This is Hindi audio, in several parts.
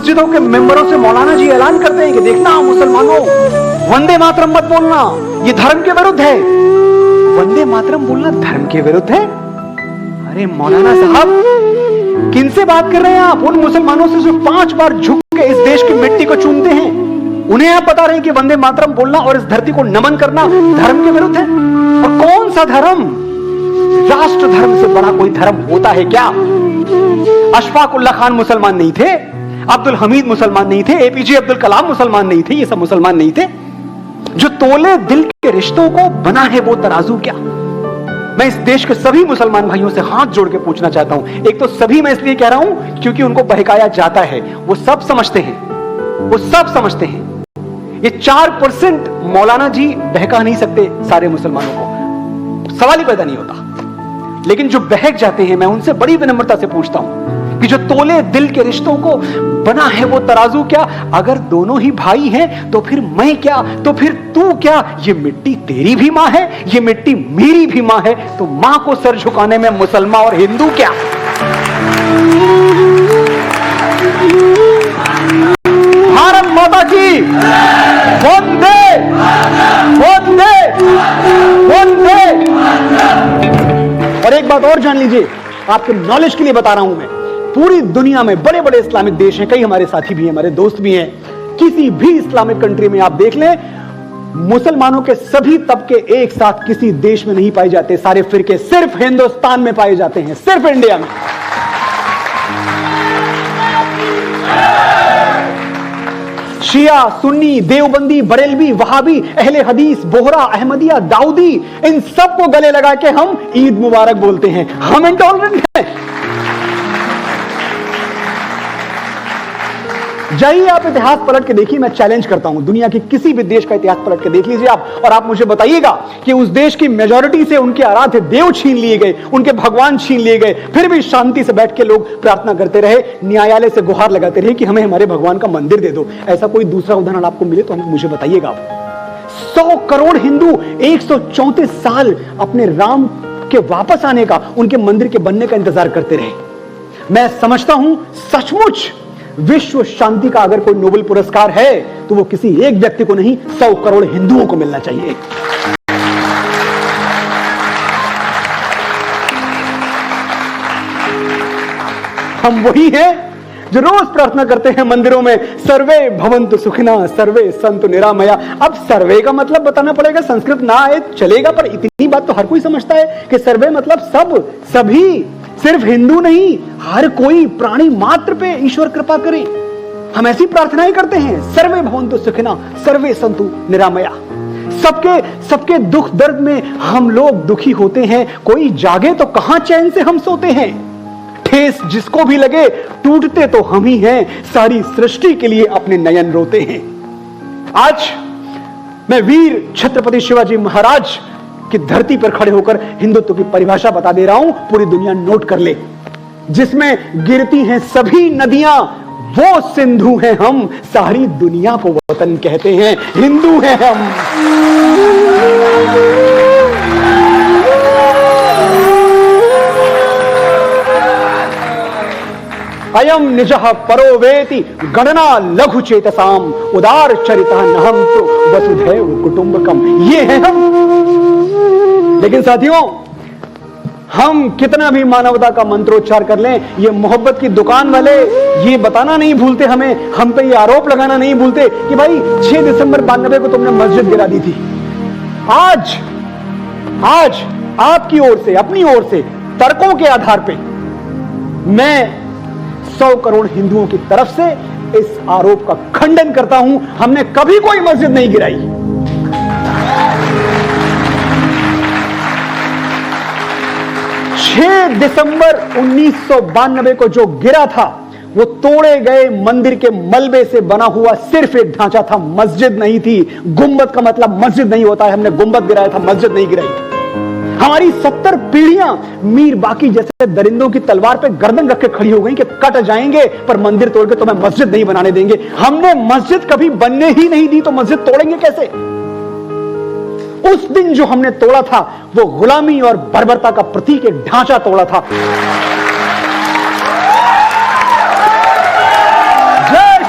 मस्जिदों के मेंबरों से मौलाना जी ऐलान करते हैं कि देखना मुसलमानों, वंदे मातरम मत बोलना, ये धर्म के विरुद्ध है। वंदे मातरम बोलना धर्म के विरुद्ध है? अरे मौलाना साहब, किनसे बात कर रहे हैं आप? उन मुसलमानों से जो 5 बार झुक के इस देश की मिट्टी को चूमते हैं, उन्हें आप बता रहे हैं कि वंदे मातरम बोलना और इस धरती को नमन करना धर्म के विरुद्ध है? और कौन सा धर्म? राष्ट्र धर्म से बड़ा कोई धर्म होता है क्या? अशफाक उल्लाह खान मुसलमान नहीं थे, अब्दुल हमीद मुसलमान नहीं थे, एपीजे अब्दुल कलाम मुसलमान नहीं थे, ये सब मुसलमान नहीं थे। जो तोले दिल के रिश्तों को बना है वो तराजू क्या? मैं इस देश के सभी मुसलमान भाइयों से हाथ जोड़ के पूछना चाहता हूं। एक तो सभी मैं इसलिए कह रहा हूं क्योंकि उनको बहकाया जाता है, वो सब समझते हैं, वो सब समझते हैं। ये 4% मौलाना जी बहका नहीं सकते सारे मुसलमानों को, सवाल ही पैदा नहीं होता। लेकिन जो बहक जाते हैं, मैं उनसे बड़ी विनम्रता से पूछता हूं कि जो तोले दिल के रिश्तों को बना है वो तराजू क्या? अगर दोनों ही भाई हैं तो फिर मैं क्या, तो फिर तू क्या? ये मिट्टी तेरी भी मां है, ये मिट्टी मेरी भी मां है, तो मां को सर झुकाने में मुसलमान और हिंदू क्या? भारत माता की वंदे वंदे वंदे। और एक बात और जान लीजिए, आपके नॉलेज के लिए बता रहा हूं मैं, पूरी दुनिया में बड़े बड़े इस्लामिक देश हैं, कई हमारे साथी भी हैं, हमारे दोस्त भी हैं, किसी भी इस्लामिक कंट्री में आप देख लें, मुसलमानों के सभी तबके एक साथ किसी देश में नहीं पाए जाते, सारे फिरके सिर्फ हिंदुस्तान में पाए जाते हैं, सिर्फ इंडिया में। शिया, सुन्नी, देवबंदी, बरेलवी, वहाबी, अहले हदीस, बोहरा, अहमदिया, दाऊदी, इन सबको गले लगा के हम ईद मुबारक बोलते हैं। हम इंटॉलरेंट हैं। जाइए आप इतिहास पलट के देखिए, मैं चैलेंज करता हूं, दुनिया की किसी भी देश का इतिहास पलट के देख लीजिए आप, और आप मुझे बताइएगा कि उस देश की मेजॉरिटी से उनके आराध्य देव छीन लिए गए, उनके भगवान छीन लिए गए, फिर भी शांति से बैठ के लोग प्रार्थना करते रहे, न्यायालय से गुहार लगाते रहे कि हमें हमारे भगवान का मंदिर दे दो। ऐसा कोई दूसरा उदाहरण आपको मिले तो मुझे बताइएगा। 100 करोड़ हिंदू 134 साल अपने राम के वापस आने का, उनके मंदिर के बनने का इंतजार करते रहे। मैं समझता हूं सचमुच विश्व शांति का अगर कोई नोबेल पुरस्कार है तो वो किसी एक व्यक्ति को नहीं, 100 करोड़ हिंदुओं को मिलना चाहिए। हम वही हैं जो रोज प्रार्थना करते हैं मंदिरों में, सर्वे भवन्तु सुखिना सर्वे सन्तु निरामया। अब सर्वे का मतलब बताना पड़ेगा, संस्कृत ना आए चलेगा, पर इतनी बात तो हर कोई समझता है कि सर्वे मतलब सब, सभी, सिर्फ हिंदू नहीं, हर कोई प्राणी मात्र पे ईश्वर कृपा करे। हम ऐसी प्रार्थनाएं करते हैं, सर्वे भवन्तु सुखिना सर्वे सन्तु निरामया। सबके दुख दर्द में हम लोग दुखी होते हैं, कोई जागे तो कहां चैन से हम सोते हैं। ठेस जिसको भी लगे, टूटते तो हम ही हैं, सारी सृष्टि के लिए अपने नयन रोते हैं। आज मैं वीर छत्रपति शिवाजी महाराज कि धरती पर खड़े होकर हिंदुत्व की परिभाषा बता दे रहा हूं, पूरी दुनिया नोट कर ले, जिसमें गिरती हैं सभी नदियां, वो सिंधु हैं हम, सारी दुनिया को वतन कहते हैं, हिंदू हैं हम। अयम निजः परो वेति गणना लघु चेतसाम उदार चरिता नहम तो वसुधैव कुटुंबकम। ये है हम। लेकिन साथियों, हम कितना भी मानवता का मंत्रोच्चार कर लें, ये मोहब्बत की दुकान वाले ये बताना नहीं भूलते हमें, हम पे ये आरोप लगाना नहीं भूलते कि भाई 6 दिसंबर 92 को तुमने मस्जिद गिरा दी थी। आज आपकी ओर से, अपनी ओर से, तर्कों के आधार पे मैं 100 करोड़ हिंदुओं की तरफ से इस आरोप का खंडन करता हूं। हमने कभी कोई मस्जिद नहीं गिराई। 6 दिसंबर 1992 को जो गिरा था, वो तोड़े गए मंदिर के मलबे से बना हुआ सिर्फ एक ढांचा था, मस्जिद नहीं थी। गुंबद का मतलब मस्जिद नहीं होता है, हमने गुंबद गिराया था, मस्जिद नहीं गिराई थी। हमारी 70 पीढ़ियां मीर बाकी जैसे दरिंदों की तलवार पे गर्दन रख के खड़ी हो गई कि कट जाएंगे पर मंदिर तोड़ के तुम्हें मस्जिद नहीं बनाने देंगे। हमने मस्जिद कभी बनने ही नहीं दी, तो मस्जिद तोड़ेंगे कैसे? उस दिन जो हमने तोड़ा था वो गुलामी और बर्बरता का प्रतीक, एक ढांचा तोड़ा था। जय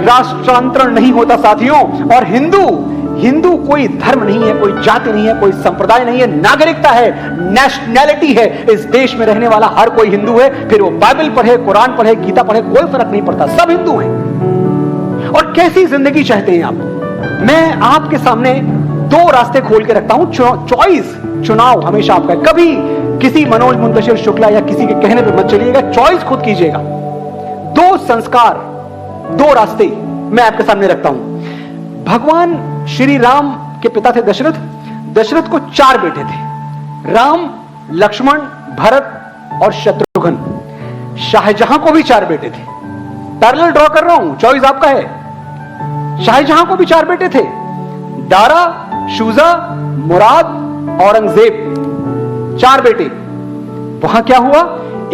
राष्ट्रांतरण नहीं होता साथियों। और हिंदू कोई धर्म नहीं है, कोई जाति नहीं है, कोई संप्रदाय नहीं है, नागरिकता है, नेशनैलिटी है। इस देश में रहने वाला हर कोई हिंदू है, फिर वो बाइबल पढ़े, कुरान पढ़े, गीता पढ़े, कोई फर्क नहीं पड़ता, सब हिंदू हैं। और कैसी जिंदगी चाहते हैं आप? मैं आपके सामने दो रास्ते खोल के रखता हूं। चुनाव हमेशा आपका है। कभी किसी मनोज मुंतशिर शुक्ला या किसी के कहने पे मत चलिएगा, चॉइस खुद कीजिएगा। दो संस्कार, दो रास्ते मैं आपके सामने रखता हूं। भगवान श्री राम के पिता थे दशरथ। दशरथ को 4 बेटे थे, राम, लक्ष्मण, भरत और शत्रुघ्न। शाहजहां को भी 4 बेटे थे। पैरेलल ड्रॉ कर रहा हूं, चॉइस आपका है। शाहजहां को भी 4 बेटे थे, दारा, शुजा, मुराद, औरंगजेब, 4 बेटे। वहां क्या हुआ?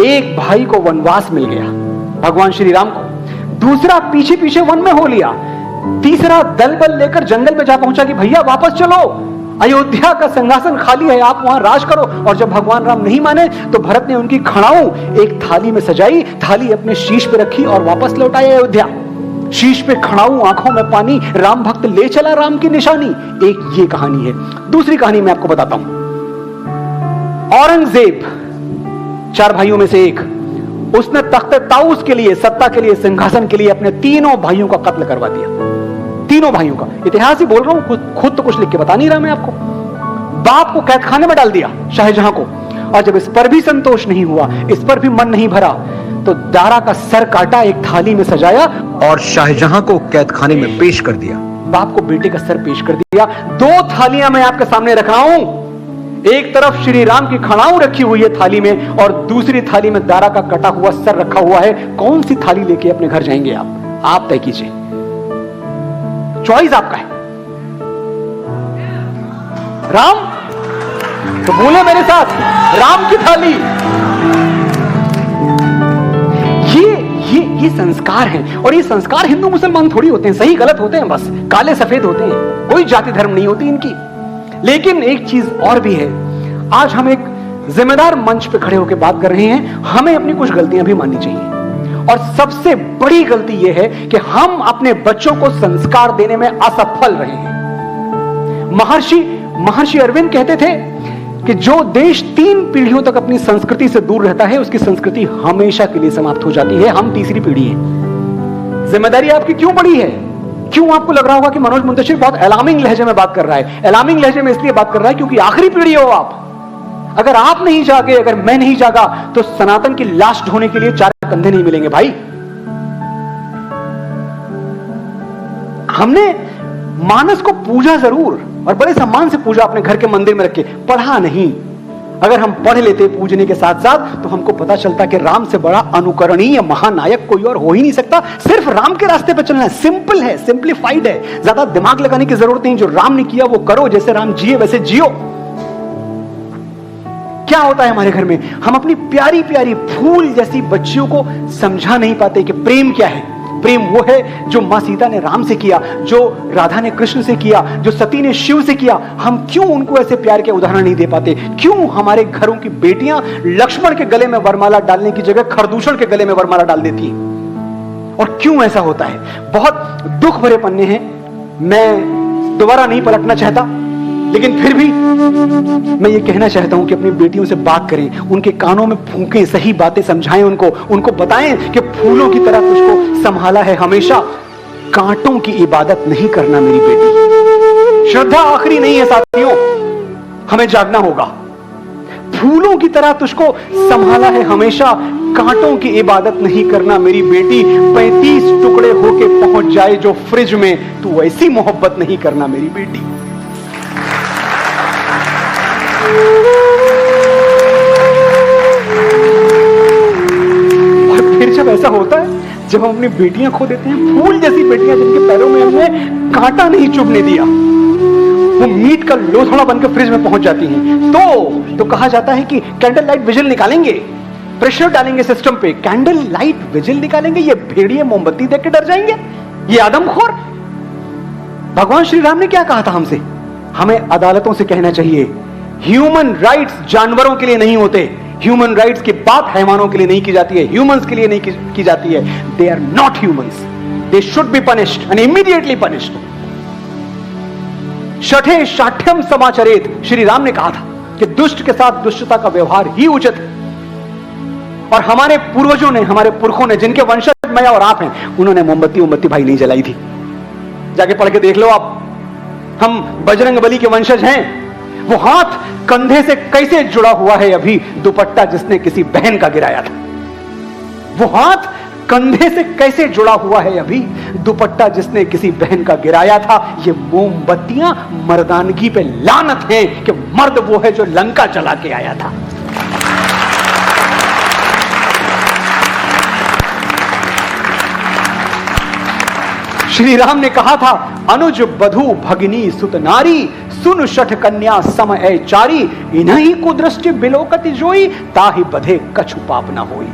एक भाई को वनवास मिल गया, भगवान श्री राम को। दूसरा पीछे पीछे वन में हो लिया। तीसरा दल बल लेकर जंगल में जा पहुंचा कि भैया वापस चलो, अयोध्या का सिंहासन खाली है, आप वहां राज करो। और जब भगवान राम नहीं माने तो भरत ने उनकी खड़ाऊ एक थाली में सजाई, थाली अपने शीश पे रखी और वापस लौट आए अयोध्या। शीश पे खड़ाऊ, आंखों में पानी, राम भक्त ले चला राम की निशानी। एक ये कहानी है। दूसरी कहानी मैं आपको बताता हूं। औरंगजेब 4 भाइयों में से एक, उसने तख्त ताऊस के लिए, सत्ता के लिए, सिंहासन के लिए अपने तीनों भाइयों का कत्ल करवा दिया। तीनों भाइयों का इतिहास ही बोल रहा हूं, खुद तो कुछ लिख के बता नहीं रहा मैं आपको। बाप को कैद खाने में डाल दिया शाहजहां को। और जब इस पर भी संतोष नहीं हुआ, इस पर भी मन नहीं भरा, तो दारा का सर काटा, एक थाली में सजाया और शाहजहां को कैद खाने में पेश कर दिया। बाप को बेटे का सर पेश कर दिया। 2 थालियां मैं आपके सामने रख रहा हूं। एक तरफ श्री राम की खड़ाऊ रखी हुई है थाली में, और दूसरी थाली में दारा का कटा हुआ सर रखा हुआ है। कौन सी थाली लेके अपने घर जाएंगे आप तय कीजिए। चॉइस आपका है। राम तो बोले मेरे साथ, राम की थाली। ये संस्कार हैं, और ये संस्कार हिंदू मुसलमान थोड़ी होते हैं, सही गलत होते हैं, बस काले सफेद होते हैं, कोई जाति धर्म नहीं होती इनकी। लेकिन एक चीज और भी है, आज हम एक जिम्मेदार मंच पे खड़े होकर बात कर रहे हैं, हमें अपनी कुछ गलतियां भी माननी चाहिए। और सबसे बड़ी गलती यह है कि हम अपने बच्चों को संस्कार देने में असफल रहे हैं। महर्षि अरविंद कहते थे कि जो देश 3 पीढ़ियों तक अपनी संस्कृति से दूर रहता है, उसकी संस्कृति हमेशा के लिए समाप्त हो जाती है। हम तीसरी पीढ़ी हैं। जिम्मेदारी आपकी क्यों बड़ी है? क्यों आपको लग रहा होगा कि मनोज मुंतशिर बहुत अलार्मिंग लहजे में बात कर रहा है? अलार्मिंग लहजे में इसलिए बात कर रहा है क्योंकि आखिरी पीढ़ी हो आप। अगर आप नहीं जागे, अगर मैं नहीं जागा, तो सनातन की लाश ढोने के लिए 4 कंधे नहीं मिलेंगे भाई। हमने मानस को पूजा जरूर, और बड़े सम्मान से पूजा, अपने घर के मंदिर में रखे, पढ़ा नहीं। अगर हम पढ़ लेते पूजने के साथ साथ, तो हमको पता चलता कि राम से बड़ा अनुकरणीय महानायक कोई और हो ही नहीं सकता। सिर्फ राम के रास्ते पे चलना है। सिंपल है, सिंप्लीफाइड है, ज्यादा दिमाग लगाने की जरूरत नहीं। जो राम ने किया वो करो, जैसे राम जिए वैसे जियो। क्या होता है हमारे घर में, हम अपनी प्यारी प्यारी फूल जैसी बच्चियों को समझा नहीं पाते कि प्रेम क्या है। प्रेम वो है जो मां सीता ने राम से किया, जो राधा ने कृष्ण से किया, जो सती ने शिव से किया। हम क्यों उनको ऐसे प्यार के उदाहरण नहीं दे पाते? क्यों हमारे घरों की बेटियां लक्ष्मण के गले में वरमाला डालने की जगह खरदूषण के गले में वरमाला डाल देती हैं? और क्यों ऐसा होता है? बहुत दुख भरे पन्ने हैं। मैं दोबारा नहीं पलटना चाहता, लेकिन फिर भी मैं ये कहना चाहता हूं कि अपनी बेटियों से बात करें, उनके कानों में फूंकें, सही बातें समझाएं उनको बताएं कि फूलों की तरह तुझको संभाला है हमेशा, कांटों की इबादत नहीं करना मेरी बेटी। श्रद्धा आखिरी नहीं है साथियों, हमें जागना होगा। फूलों की तरह तुझको संभाला है हमेशा, कांटों की इबादत नहीं करना मेरी बेटी। 35 टुकड़े होके पहुंच जाए जो फ्रिज में, तू ऐसी मोहब्बत नहीं करना मेरी बेटी। और फिर जब ऐसा होता है, जब हम अपनी बेटियां खो देते हैं, फूल जैसी बेटियां जिनके पैरों में हमने कांटा नहीं चुभने दिया, वो मीट का लोथड़ा बनकर फ्रिज में पहुंच जाती हैं, तो कहा जाता है कि कैंडल लाइट विजिल निकालेंगे, प्रेशर डालेंगे सिस्टम पे, कैंडल लाइट विजिल निकालेंगे। ये भेड़िए मोमबत्ती देख के डर जाएंगे, ये आदमखोर। भगवान श्री राम ने क्या कहा था हमसे? हमें अदालतों से कहना चाहिए, ह्यूमन राइट्स जानवरों के लिए नहीं होते। ह्यूमन राइट्स की बात हैवानों के लिए नहीं की जाती है, ह्यूमंस के लिए नहीं की जाती है। They are not humans. They should be punished and immediately punished. छठे शाठ्यम समाचरेत, श्री राम ने कहा था कि दुष्ट के साथ दुष्टता का व्यवहार ही उचित है। और हमारे पूर्वजों ने, हमारे पुरखों ने, जिनके वंशज मैं और आप हैं, उन्होंने मोमबत्ती भाई नहीं जलाई थी। जाके पढ़ के देख लो आप। हम बजरंग बली के वंशज हैं। वो हाथ कंधे से कैसे जुड़ा हुआ है अभी, दुपट्टा जिसने किसी बहन का गिराया था। वो हाथ कंधे से कैसे जुड़ा हुआ है अभी, दुपट्टा जिसने किसी बहन का गिराया था। ये मोमबत्तियां मर्दानगी पे लानत है कि मर्द वो है जो लंका चला के आया था। श्री राम ने कहा था, अनुज बधु भगिनी सुत नारी, सुन शठ कन्या सम ए चारी, इन्हीं को दृष्टि बिलोकति जोई, ताहि बधे कछु पाप न होई।